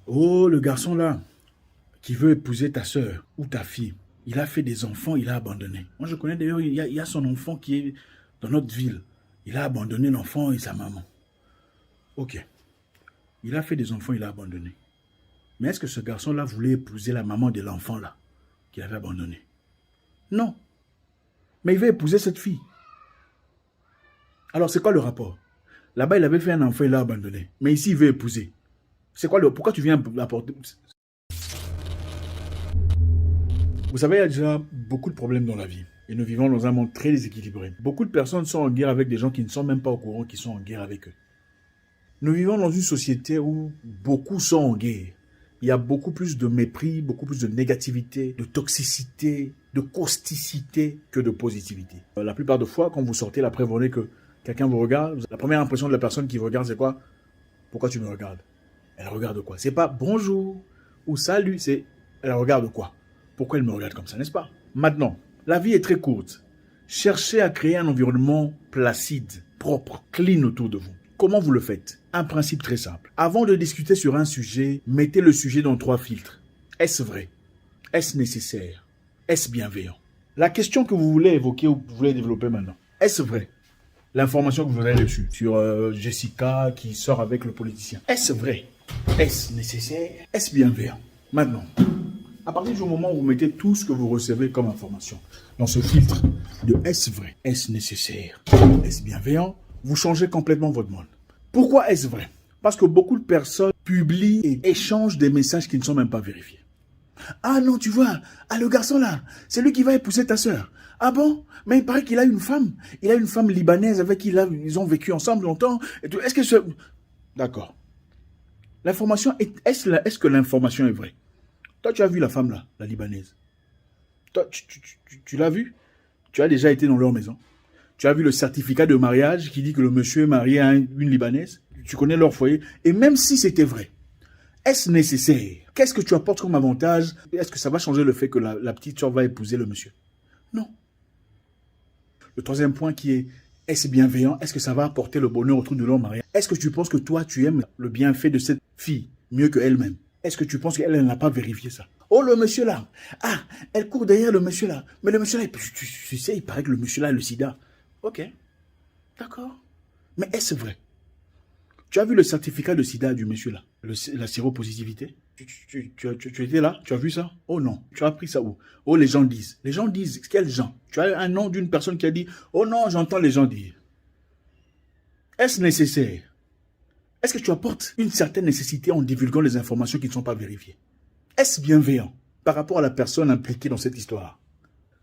Oh, le garçon là, qui veut épouser ta sœur ou ta fille, il a fait des enfants, il a abandonné. Moi, je connais d'ailleurs, il y a son enfant qui est dans notre ville. Il a abandonné l'enfant et sa maman. Ok. Il a fait des enfants, il a abandonné. Mais est-ce que ce garçon-là voulait épouser la maman de l'enfant-là qu'il avait abandonné? Non. Mais il veut épouser cette fille. Alors, c'est quoi le rapport? Là-bas, il avait fait un enfant, il l'a abandonné. Mais ici, il veut épouser. C'est quoi le... Pourquoi tu viens apporter... Vous savez, il y a déjà beaucoup de problèmes dans la vie. Et nous vivons dans un monde très déséquilibré. Beaucoup de personnes sont en guerre avec des gens qui ne sont même pas au courant qu'ils sont en guerre avec eux. Nous vivons dans une société où beaucoup sont en guerre. Il y a beaucoup plus de mépris, beaucoup plus de négativité, de toxicité, de causticité que de positivité. La plupart des fois, quand vous sortez, la prévenez que quelqu'un vous regarde, la première impression de la personne qui vous regarde, c'est quoi? Pourquoi tu me regardes? Elle regarde quoi? C'est pas bonjour ou salut, c'est elle regarde quoi? Pourquoi elle me regarde comme ça, n'est-ce pas? Maintenant, la vie est très courte. Cherchez à créer un environnement placide, propre, clean autour de vous. Comment vous le faites? Un principe très simple. Avant de discuter sur un sujet, mettez le sujet dans 3 filtres. Est-ce vrai? Est-ce nécessaire? Est-ce bienveillant? La question que vous voulez évoquer ou que vous voulez développer maintenant. Est-ce vrai? L'information que vous avez reçue sur Jessica qui sort avec le politicien. Est-ce vrai? Est-ce nécessaire? Est-ce bienveillant? Maintenant, à partir du moment où vous mettez tout ce que vous recevez comme information dans ce filtre de est-ce vrai? Est-ce nécessaire? Est-ce bienveillant? Vous changez complètement votre monde. Pourquoi est-ce vrai? Parce que beaucoup de personnes publient et échangent des messages qui ne sont même pas vérifiés. Ah non, tu vois, ah le garçon là, c'est lui qui va épouser ta sœur. Ah bon? Mais il paraît qu'il a une femme. Il a une femme libanaise avec qui ils ont vécu ensemble longtemps. Est-ce que ce... D'accord. L'information, est-ce que l'information est vraie? Toi, tu as vu la femme là, la libanaise. Toi, tu l'as vue? Tu as déjà été dans leur maison. Tu as vu le certificat de mariage qui dit que le monsieur est marié à une libanaise. Tu connais leur foyer. Et même si c'était vrai, est-ce nécessaire? Qu'est-ce que tu apportes comme avantage? Est-ce que ça va changer le fait que la petite soeur va épouser le monsieur? Non. Le troisième point qui est, est-ce bienveillant? Est-ce que ça va apporter le bonheur autour de leur mariage? Est-ce que tu penses que toi, tu aimes le bienfait de cette fille mieux qu'elle-même? Est-ce que tu penses qu'elle n'a pas vérifié ça? Oh, le monsieur là. Ah, elle court derrière le monsieur là. Mais le monsieur là, tu sais, il paraît que le monsieur là a le sida. Ok, d'accord. Mais est-ce vrai? Tu as vu le certificat de sida du monsieur là? La séropositivité? Tu étais là? Tu as vu ça? Oh non. Tu as appris ça où? Oh, les gens disent. Les gens disent. Quels gens? Tu as un nom d'une personne qui a dit, oh non, j'entends les gens dire. Est-ce nécessaire? Est-ce que tu apportes une certaine nécessité en divulguant les informations qui ne sont pas vérifiées? Est-ce bienveillant par rapport à la personne impliquée dans cette histoire?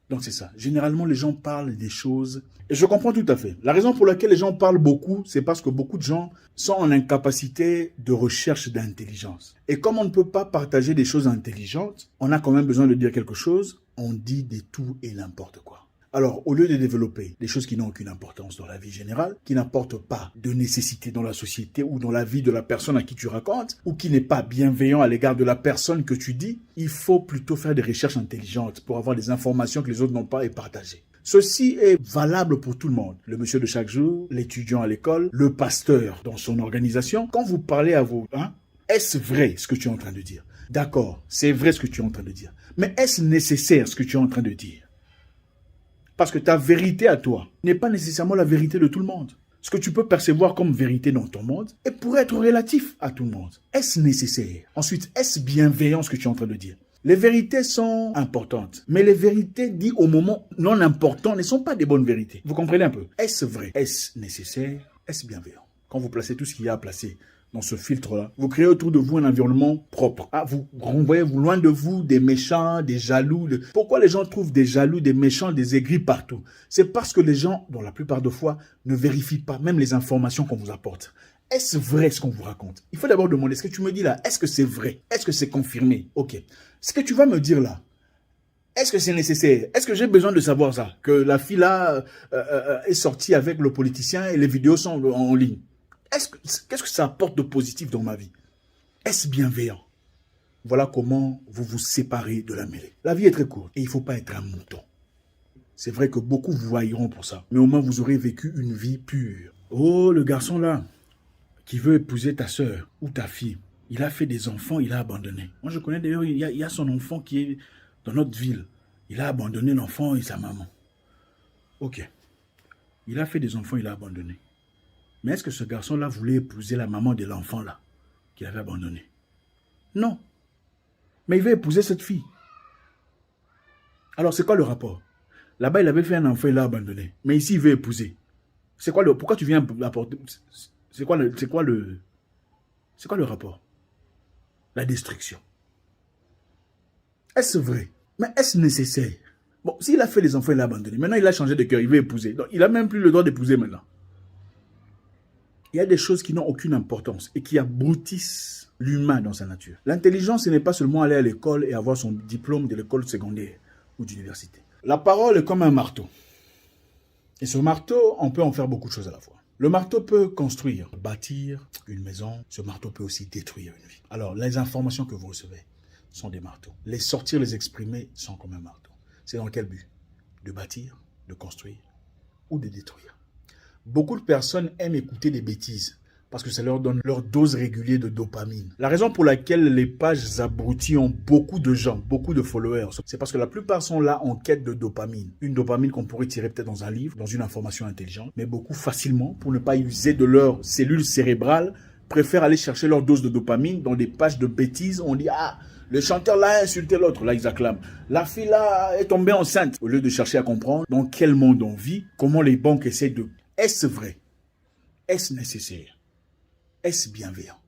Donc c'est ça. Généralement, les gens parlent des choses. Et je comprends tout à fait. La raison pour laquelle les gens parlent beaucoup, c'est parce que beaucoup de gens sont en incapacité de recherche d'intelligence. Et comme on ne peut pas partager des choses intelligentes, on a quand même besoin de dire quelque chose. On dit des tout et n'importe quoi. Alors, au lieu de développer des choses qui n'ont aucune importance dans la vie générale, qui n'apportent pas de nécessité dans la société ou dans la vie de la personne à qui tu racontes, ou qui n'est pas bienveillant à l'égard de la personne que tu dis, il faut plutôt faire des recherches intelligentes pour avoir des informations que les autres n'ont pas et partager. Ceci est valable pour tout le monde. Le monsieur de chaque jour, l'étudiant à l'école, le pasteur dans son organisation. Quand vous parlez à vous, est-ce vrai ce que tu es en train de dire? D'accord, c'est vrai ce que tu es en train de dire. Mais est-ce nécessaire ce que tu es en train de dire? Parce que ta vérité à toi n'est pas nécessairement la vérité de tout le monde. Ce que tu peux percevoir comme vérité dans ton monde pourrait être relatif à tout le monde. Est-ce nécessaire? Ensuite, est-ce bienveillant ce que tu es en train de dire? Les vérités sont importantes, mais les vérités dites au moment non important ne sont pas des bonnes vérités. Vous comprenez un peu? Est-ce vrai? Est-ce nécessaire? Est-ce bienveillant? Quand vous placez tout ce qu'il y a à placer dans ce filtre-là, vous créez autour de vous un environnement propre. Vous renvoyez loin de vous des méchants, des jaloux. Pourquoi les gens trouvent des jaloux, des méchants, des aigris partout? C'est parce que les gens, dans la plupart des fois, ne vérifient pas même les informations qu'on vous apporte. Est-ce vrai ce qu'on vous raconte? Il faut d'abord demander, ce que tu me dis là, est-ce que c'est vrai? Est-ce que c'est confirmé? Ok. Ce que tu vas me dire là, est-ce que c'est nécessaire? Est-ce que j'ai besoin de savoir ça? Que la fille là est sortie avec le politicien et les vidéos sont en ligne. Qu'est-ce que ça apporte de positif dans ma vie? Est-ce bienveillant? Voilà comment vous vous séparez de la mêlée. La vie est très courte et il ne faut pas être un mouton. C'est vrai que beaucoup vous haïront pour ça, mais au moins vous aurez vécu une vie pure. Oh, le garçon là, qui veut épouser ta sœur ou ta fille, Il a fait des enfants, il a abandonné. Moi, je connais d'ailleurs, il y a son enfant qui est dans notre ville. Il a abandonné l'enfant et sa maman. Ok. Il a fait des enfants, il a abandonné. Mais est-ce que ce garçon-là voulait épouser la maman de l'enfant-là qu'il avait abandonné? Non. Mais il veut épouser cette fille. Alors, c'est quoi le rapport? Là-bas, il avait fait un enfant, il l'a abandonné. Mais ici, il veut épouser. C'est quoi le... Pourquoi tu viens apporter... C'est quoi le rapport? La destruction. Est-ce vrai? Mais est-ce nécessaire? Bon, s'il a fait des enfants, il l'a abandonné. Maintenant, il a changé de cœur, il veut épouser. Donc, il n'a même plus le droit d'épouser maintenant. Il y a des choses qui n'ont aucune importance et qui abrutissent l'humain dans sa nature. L'intelligence, ce n'est pas seulement aller à l'école et avoir son diplôme de l'école secondaire ou d'université. La parole est comme un marteau. Et ce marteau, on peut en faire beaucoup de choses à la fois. Le marteau peut construire, bâtir une maison. Ce marteau peut aussi détruire une vie. Alors, les informations que vous recevez sont des marteaux. Les sortir, les exprimer sont comme un marteau. C'est dans quel but? De bâtir, de construire ou de détruire. Beaucoup de personnes aiment écouter des bêtises parce que ça leur donne leur dose régulière de dopamine. La raison pour laquelle les pages abruties ont beaucoup de gens, beaucoup de followers, c'est parce que la plupart sont là en quête de dopamine. Une dopamine qu'on pourrait tirer peut-être dans un livre, dans une information intelligente, mais beaucoup facilement, pour ne pas user de leurs cellules cérébrales, préfèrent aller chercher leur dose de dopamine dans des pages de bêtises. On dit « Ah, le chanteur là a insulté l'autre », là ils acclament. La fille là est tombée enceinte. Au lieu de chercher à comprendre dans quel monde on vit, comment les banques essaient de... Est-ce vrai? Est-ce nécessaire? Est-ce bienveillant?